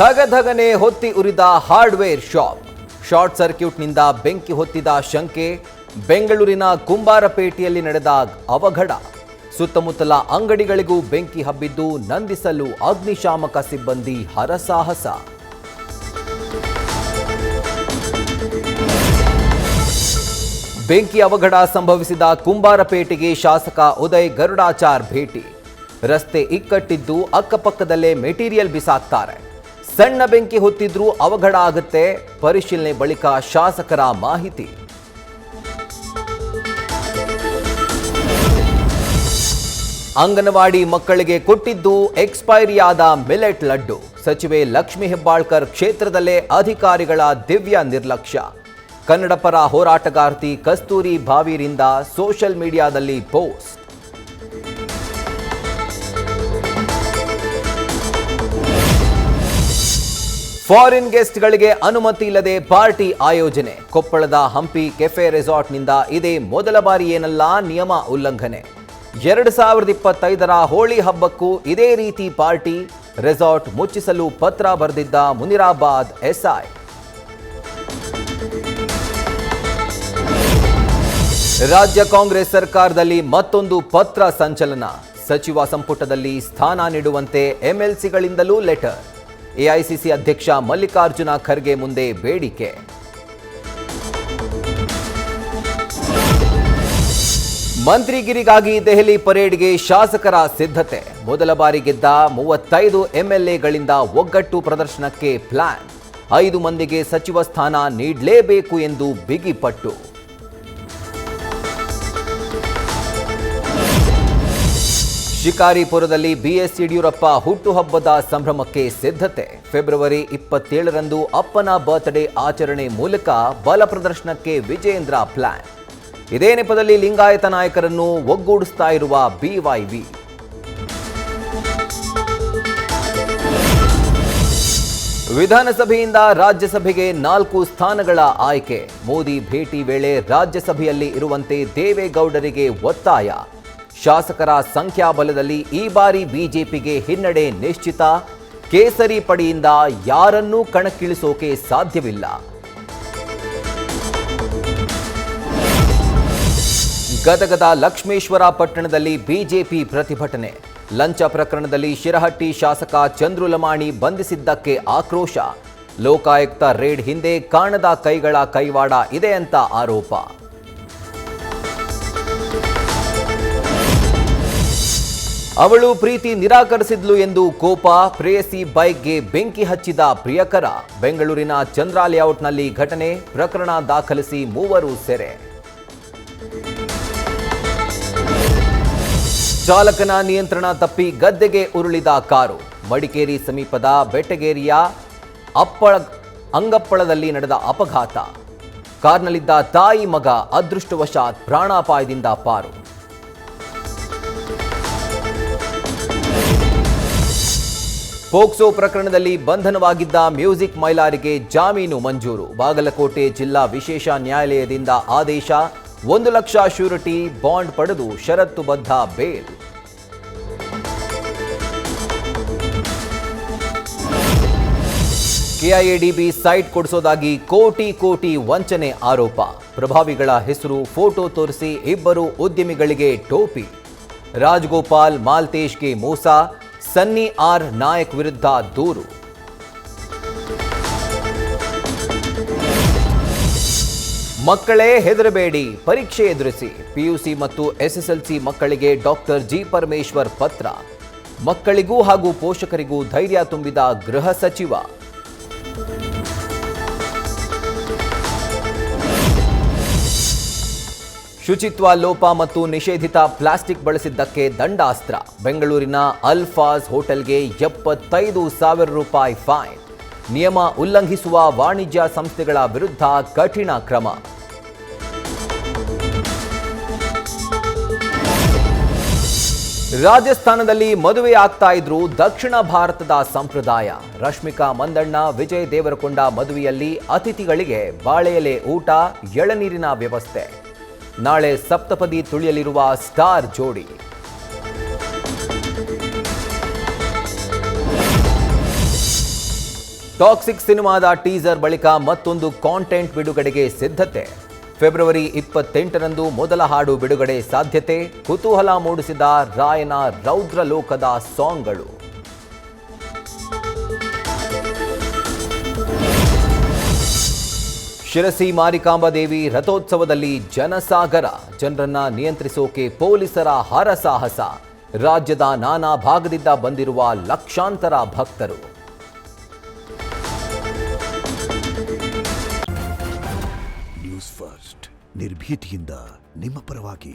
ಧಗಧಗನೆ ಹೊತ್ತಿ ಉರಿದ hardware shop. Short ಸರ್ಕ್ಯೂಟ್ನಿಂದ ಬೆಂಕಿ ಹೊತ್ತಿದ ಶಂಕೆ. ಬೆಂಗಳೂರಿನ ಕುಂಬಾರಪೇಟೆಯಲ್ಲಿ ನಡೆದ ಅವಘಡ. ಸುತ್ತಮುತ್ತಲ ಅಂಗಡಿಗಳಿಗೂ ಬೆಂಕಿ ಹಬ್ಬಿದ್ದು ನಂದಿಸಲು ಅಗ್ನಿಶಾಮಕ ಸಿಬ್ಬಂದಿ ಹರಸಾಹಸ. ಬೆಂಕಿ ಅವಘಡ ಸಂಭವಿಸಿದ ಕುಂಬಾರಪೇಟೆಗೆ ಶಾಸಕ ಉದಯ್ ಗರುಡಾಚಾರ್ ಭೇಟಿ. ರಸ್ತೆ ಇಕ್ಕಟ್ಟಿದ್ದು ಅಕ್ಕಪಕ್ಕದಲ್ಲೇ ಮೆಟೀರಿಯಲ್ ಬಿಸಾಕ್ತಾರೆ. ಸಣ್ಣ ಬೆಂಕಿ ಹೊತ್ತಿದ್ರೂ ಅವಘಡ ಆಗುತ್ತೆ. ಪರಿಶೀಲನೆ ಬಳಿಕ ಶಾಸಕರ ಮಾಹಿತಿ. ಅಂಗನವಾಡಿ ಮಕ್ಕಳಿಗೆ ಕೊಟ್ಟಿದ್ದು ಎಕ್ಸ್ಪೈರಿಯಾದ ಮಿಲೆಟ್ ಲಡ್ಡು. ಸಚಿವೆ ಲಕ್ಷ್ಮಿ ಹೆಬ್ಬಾಳ್ಕರ್ ಕ್ಷೇತ್ರದಲ್ಲೇ ಅಧಿಕಾರಿಗಳ ದಿವ್ಯ ನಿರ್ಲಕ್ಷ್ಯ. ಕನ್ನಡ ಪರ ಹೋರಾಟಗಾರ್ತಿ ಕಸ್ತೂರಿ ಭಾವೀರಿಂದ ಸೋಷಿಯಲ್ ಮೀಡಿಯಾದಲ್ಲಿ ಪೋಸ್ಟ್. ಫಾರಿನ್ ಗೆಸ್ಟ್ಗಳಿಗೆ ಅನುಮತಿ ಇಲ್ಲದೆ ಪಾರ್ಟಿ ಆಯೋಜನೆ. ಕೊಪ್ಪಳದ ಹಂಪಿ ಕೆಫೆ ರೆಸಾರ್ಟ್ನಿಂದ ಇದೇ ಮೊದಲ ಬಾರಿ ಏನಲ್ಲ ನಿಯಮ ಉಲ್ಲಂಘನೆ. 2025ರ ಹೋಳಿ ಹಬ್ಬಕ್ಕೂ ಇದೇ ರೀತಿ ಪಾರ್ಟಿ. ರೆಸಾರ್ಟ್ ಮುಚ್ಚಿಸಲು ಪತ್ರ ಬರೆದಿದ್ದ ಮುನಿರಾಬಾದ್ ಎಸ್ಐ. ರಾಜ್ಯ ಕಾಂಗ್ರೆಸ್ ಸರ್ಕಾರದಲ್ಲಿ ಮತ್ತೊಂದು ಪತ್ರ ಸಂಚಲನ. ಸಚಿವ ಸಂಪುಟದಲ್ಲಿ ಸ್ಥಾನ ನೀಡುವಂತೆ ಎಂಎಲ್ಸಿಗಳಿಂದಲೂ ಲೆಟರ್. ಎಐಸಿಸಿ ಅಧ್ಯಕ್ಷ ಮಲ್ಲಿಕಾರ್ಜುನ ಖರ್ಗೆ ಮುಂದೆ ಬೇಡಿಕೆ. ಮಂತ್ರಿಗಿರಿಗಾಗಿ ದೆಹಲಿ ಪರೇಡ್ಗೆ ಶಾಸಕರ ಸಿದ್ಧತೆ. ಮೊದಲ ಬಾರಿ ಗೆದ್ದ 35 ಎಂಎಲ್ಎಗಳಿಂದ ಒಗ್ಗಟ್ಟು ಪ್ರದರ್ಶನಕ್ಕೆ ಪ್ಲಾನ್. 5 ಮಂದಿಗೆ ಸಚಿವ ಸ್ಥಾನ ನೀಡಲೇಬೇಕು ಎಂದು ಬಿಗಿಪಟ್ಟು. ಶಿಕಾರಿಪುರದಲ್ಲಿ ಬಿಎಸ್ ಯಡಿಯೂರಪ್ಪ ಹುಟ್ಟುಹಬ್ಬದ ಸಂಭ್ರಮಕ್ಕೆ ಸಿದ್ಧತೆ. ಫೆಬ್ರವರಿ 27ರಂದು ಅಪ್ಪನ ಬರ್ತ್ಡೇ ಆಚರಣೆ ಮೂಲಕ ಬಲ ಪ್ರದರ್ಶನಕ್ಕೆ ವಿಜೇಂದ್ರ ಪ್ಲಾನ್. ಇದೇ ನೆಪದಲ್ಲಿ ಲಿಂಗಾಯತ ನಾಯಕರನ್ನು ಒಗ್ಗೂಡಿಸ್ತಾ ಇರುವ ಬಿವೈವಿ. ವಿಧಾನಸಭೆಯಿಂದ ರಾಜ್ಯಸಭೆಗೆ 4 ಸ್ಥಾನಗಳ ಆಯ್ಕೆ. ಮೋದಿ ಭೇಟಿ ವೇಳೆ ರಾಜ್ಯಸಭೆಯಲ್ಲಿ ಇರುವಂತೆ ದೇವೇಗೌಡರಿಗೆ ಒತ್ತಾಯ. ಶಾಸಕರ ಸಂಖ್ಯಾಬಲದಲ್ಲಿ ಈ ಬಾರಿ ಬಿಜೆಪಿಗೆ ಹಿನ್ನಡೆ ನಿಶ್ಚಿತ. ಕೇಸರಿ ಪಡೆಯಿಂದ ಯಾರನ್ನೂ ಕಣಕ್ಕಿಳಿಸೋಕೆ ಸಾಧ್ಯವಿಲ್ಲ. ಗದಗದ ಲಕ್ಷ್ಮೇಶ್ವರ ಪಟ್ಟಣದಲ್ಲಿ ಬಿಜೆಪಿ ಪ್ರತಿಭಟನೆ. ಲಂಚ ಪ್ರಕರಣದಲ್ಲಿ ಶಿರಹಟ್ಟಿ ಶಾಸಕ ಚಂದ್ರು ಲಮಾಣಿ ಬಂಧಿಸಿದ್ದಕ್ಕೆ ಆಕ್ರೋಶ. ಲೋಕಾಯುಕ್ತ ರೇಡ್ ಹಿಂದೆ ಕಾಣದ ಕೈಗಳ ಕೈವಾಡ ಇದೆ ಅಂತ ಆರೋಪ. ಅವಳು ಪ್ರೀತಿ ನಿರಾಕರಿಸಿದ್ಲು ಎಂದು ಕೋಪ. ಪ್ರೇಯಸಿ ಬೈಕ್ಗೆ ಬೆಂಕಿ ಹಚ್ಚಿದ ಪ್ರಿಯಕರ. ಬೆಂಗಳೂರಿನ ಚಂದ್ರ ಲೇಔಟ್ನಲ್ಲಿ ಘಟನೆ. ಪ್ರಕರಣ ದಾಖಲಿಸಿ 3 ಸೆರೆ. ಚಾಲಕನ ನಿಯಂತ್ರಣ ತಪ್ಪಿ ಗದ್ದೆಗೆ ಉರುಳಿದ ಕಾರು. ಮಡಿಕೇರಿ ಸಮೀಪದ ಬೆಟ್ಟಗೇರಿಯ ಅಂಗಪ್ಪಳದಲ್ಲಿ ನಡೆದ ಅಪಘಾತ. ಕಾರ್ನಲ್ಲಿದ್ದ ತಾಯಿ ಮಗ ಅದೃಷ್ಟವಶಾತ್ ಪ್ರಾಣಾಪಾಯದಿಂದ ಪಾರು. ಪೋಕ್ಸೋ ಪ್ರಕರಣದಲ್ಲಿ ಬಂಧನವಾಗಿದ್ದ ಮ್ಯೂಸಿಕ್ ಮೈಲಾರಿಗೆ ಜಾಮೀನು ಮಂಜೂರು. ಬಾಗಲಕೋಟೆ ಜಿಲ್ಲಾ ವಿಶೇಷ ನ್ಯಾಯಾಲಯದಿಂದ ಆದೇಶ. 1 ಲಕ್ಷ ಶ್ಯೂರಿಟಿ ಬಾಂಡ್ ಪಡೆದು ಷರತ್ತುಬದ್ಧ ಬೇಲ್. ಕೆಐಎಡಿಬಿ ಸೈಟ್ ಕೊಡಿಸೋದಾಗಿ ಕೋಟಿ ವಂಚನೆ ಆರೋಪ. ಪ್ರಭಾವಿಗಳ ಹೆಸರು, ಫೋಟೋ ತೋರಿಸಿ 2 ಉದ್ಯಮಿಗಳಿಗೆ ಟೋಪಿ. ರಾಜಗೋಪಾಲ್ ಮಾಲ್ತೇಶ್ಗೆ ಮೋಸ. ಸನ್ನಿ ಆರ್ ನಾಯಕ್ ವಿರುದ್ಧ ದೂರು. ಮಕ್ಕಳೇ ಹೆದರಬೇಡಿ, ಪರೀಕ್ಷೆ ಎದುರಿಸಿ. ಪಿಯುಸಿ ಮತ್ತು ಎಸ್ಎಸ್ಎಲ್ಸಿ ಮಕ್ಕಳಿಗೆ ಡಾಕ್ಟರ್ ಜಿ ಪರಮೇಶ್ವರ್ ಪತ್ರ. ಮಕ್ಕಳಿಗೂ ಹಾಗೂ ಪೋಷಕರಿಗೂ ಧೈರ್ಯ ತುಂಬಿದ ಗೃಹ ಸಚಿವ. ಶುಚಿತ್ವ ಲೋಪ ಮತ್ತು ನಿಷೇಧಿತ ಪ್ಲಾಸ್ಟಿಕ್ ಬಳಸಿದ್ದಕ್ಕೆ ದಂಡಾಸ್ತ್ರ. ಬೆಂಗಳೂರಿನ ಅಲ್ಫಾಜ್ ಹೋಟೆಲ್ಗೆ 75,000 ರೂಪಾಯಿ ಫೈನ್. ನಿಯಮ ಉಲ್ಲಂಘಿಸುವ ವಾಣಿಜ್ಯ ಸಂಸ್ಥೆಗಳ ವಿರುದ್ಧ ಕಠಿಣ ಕ್ರಮ. ರಾಜಸ್ಥಾನದಲ್ಲಿ ಮದುವೆ ಆಗ್ತಾ ಇದ್ರು ದಕ್ಷಿಣ ಭಾರತದ ಸಂಪ್ರದಾಯ. ರಶ್ಮಿಕಾ ಮಂದಣ್ಣ, ವಿಜಯ್ ದೇವರಕೊಂಡ ಮದುವೆಯಲ್ಲಿ ಅತಿಥಿಗಳಿಗೆ ಬಾಳೆಎಲೆ ಊಟ, ಎಳನೀರಿನ ವ್ಯವಸ್ಥೆ. ನಾಳೆ ಸಪ್ತಪದಿ ತುಳಿಯಲಿರುವ ಸ್ಟಾರ್ ಜೋಡಿ. ಟಾಕ್ಸಿಕ್ ಸಿನಿಮಾದ ಟೀಸರ್ ಬಳಿಕ ಮತ್ತೊಂದು ಕಾಂಟೆಂಟ್ ಬಿಡುಗಡೆಗೆ ಸಿದ್ಧತೆ. ಫೆಬ್ರವರಿ 28ರಂದು ಮೊದಲ ಹಾಡು ಬಿಡುಗಡೆ ಸಾಧ್ಯತೆ. ಕುತೂಹಲ ಮೂಡಿಸಿದ ರಾಯನ ರೌದ್ರ ಲೋಕದ ಸಾಂಗ್ಗಳು. ಶಿರಸಿ ಮಾರಿಕಾಂಬಾ ದೇವಿ ರಥೋತ್ಸವದಲ್ಲಿ ಜನಸಾಗರ. ಜನರನ್ನ ನಿಯಂತ್ರಿಸೋಕೆ ಪೊಲೀಸರ ಹರಸಾಹಸ. ರಾಜ್ಯದ ನಾನಾ ಭಾಗದಿಂದ ಬಂದಿರುವ ಲಕ್ಷಾಂತರ ಭಕ್ತರು. ನ್ಯೂಸ್ ಫಸ್ಟ್ ನಿರ್ಭೀತಿಯಿಂದ ನಿಮ್ಮ ಪರವಾಗಿ.